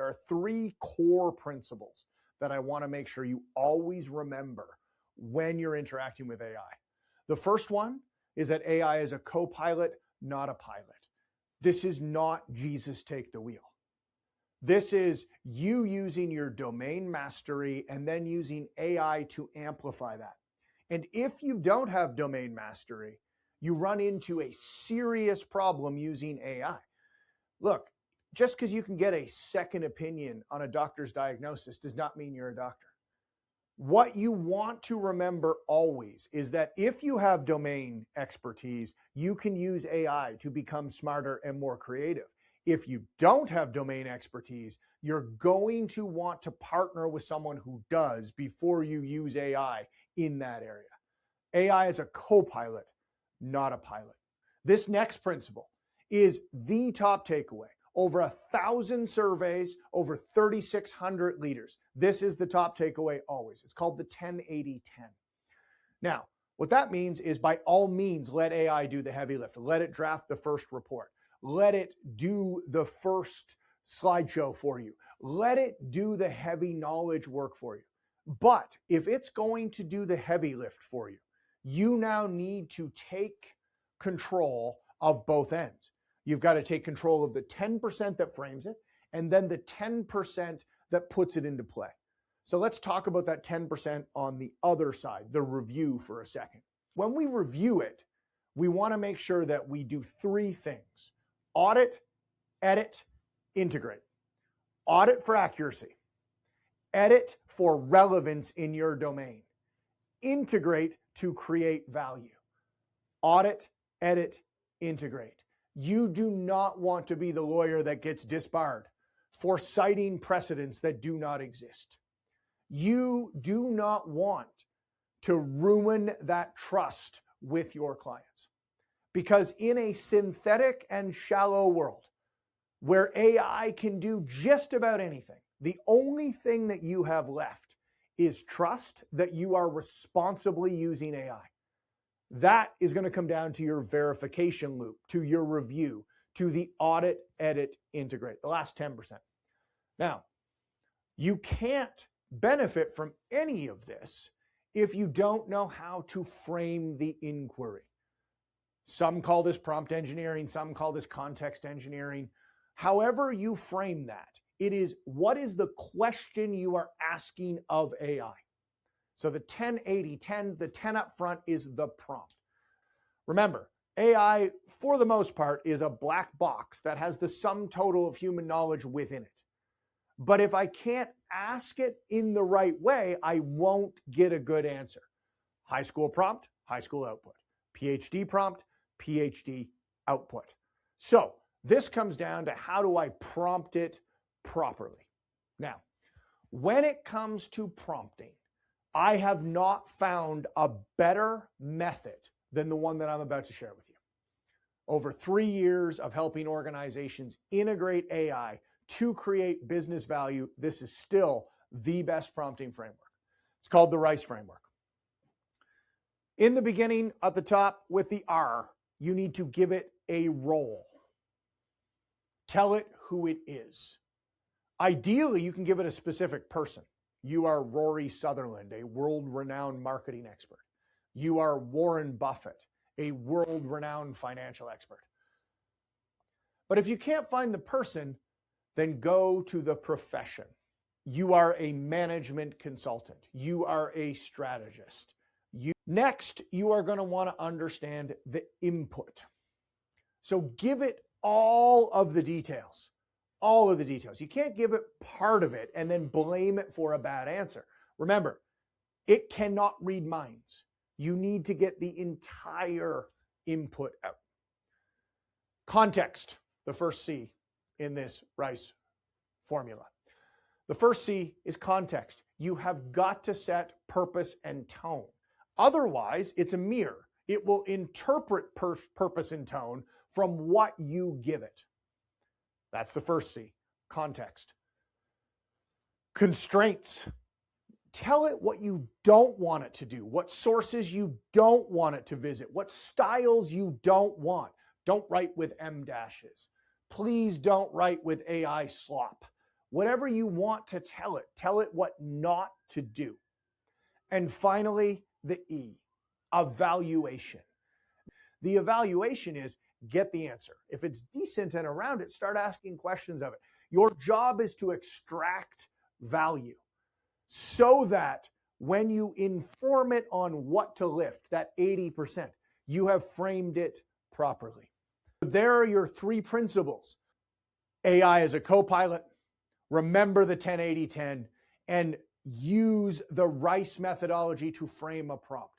there are three core principles that I want to make sure you always remember when you're interacting with AI. The first one is that AI is a co-pilot, not a pilot. This is not Jesus take the wheel. This is you using your domain mastery and then using AI to amplify that. And if you don't have domain mastery, you run into a serious problem using AI. Look, just because you can get a second opinion on a doctor's diagnosis does not mean you're a doctor. What you want to remember always is that if you have domain expertise, you can use AI to become smarter and more creative. If you don't have domain expertise, you're going to want to partner with someone who does before you use AI in that area. AI is a co-pilot, not a pilot. This next principle is the top takeaway. Over 1,000 surveys, over 3,600 leaders. This is the top takeaway always. It's called the 10-80-10. Now, what that means is by all means, let AI do the heavy lift. Let it draft the first report. Let it do the first slideshow for you. Let it do the heavy knowledge work for you. But if it's going to do the heavy lift for you, you now need to take control of both ends. You've got to take control of the 10% that frames it and then the 10% that puts it into play. So let's talk about that 10% on the other side, the review, for a second. When we review it, we want to make sure that we do three things: audit, edit, integrate. Audit for accuracy. Edit for relevance in your domain. Integrate to create value. Audit, edit, integrate. You do not want to be the lawyer that gets disbarred for citing precedents that do not exist. You do not want to ruin that trust with your clients. Because in a synthetic and shallow world where AI can do just about anything, the only thing that you have left is trust that you are responsibly using AI. That is going to come down to your verification loop, to your review, to the audit, edit, integrate, the last 10%. Now, you can't benefit from any of this if you don't know how to frame the inquiry. Some call this prompt engineering, some call this context engineering. However you frame that, it is what is the question you are asking of AI. So the 10-80-10, the 10 up front is the prompt. Remember, AI, for the most part, is a black box that has the sum total of human knowledge within it. But if I can't ask it in the right way, I won't get a good answer. High school prompt, high school output. PhD prompt, PhD output. So this comes down to how do I prompt it properly. Now, when it comes to prompting, I have not found a better method than the one that I'm about to share with you. Over 3 years of helping organizations integrate AI to create business value, this is still the best prompting framework. It's called the RICE framework. In the beginning, at the top with the R, you need to give it a role. Tell it who it is. Ideally, you can give it a specific person. You are Rory Sutherland, a world-renowned marketing expert. You are Warren Buffett, a world-renowned financial expert. But if you can't find the person, then go to the profession. You are a management consultant. You are a strategist. Next, you are going to want to understand the input. So give it all of the details. All of the details. You can't give it part of it and then blame it for a bad answer. Remember, it cannot read minds. You need to get the entire input out. Context, the first C in this RICE formula. The first C is context. You have got to set purpose and tone. Otherwise, it's a mirror. It will interpret purpose and tone from what you give it. That's the first C, context. Constraints. Tell it what you don't want it to do, what sources you don't want it to visit, what styles you don't want. Don't write with M dashes. Please don't write with AI slop. Whatever you want to tell it what not to do. And finally, the E, evaluation. The evaluation is get the answer. If it's decent and around it, start asking questions of it. Your job is to extract value so that when you inform it on what to lift, that 80%, you have framed it properly. There are your 3 principles. AI as a co-pilot, remember the 10-80-10, and use the RICE methodology to frame a prompt.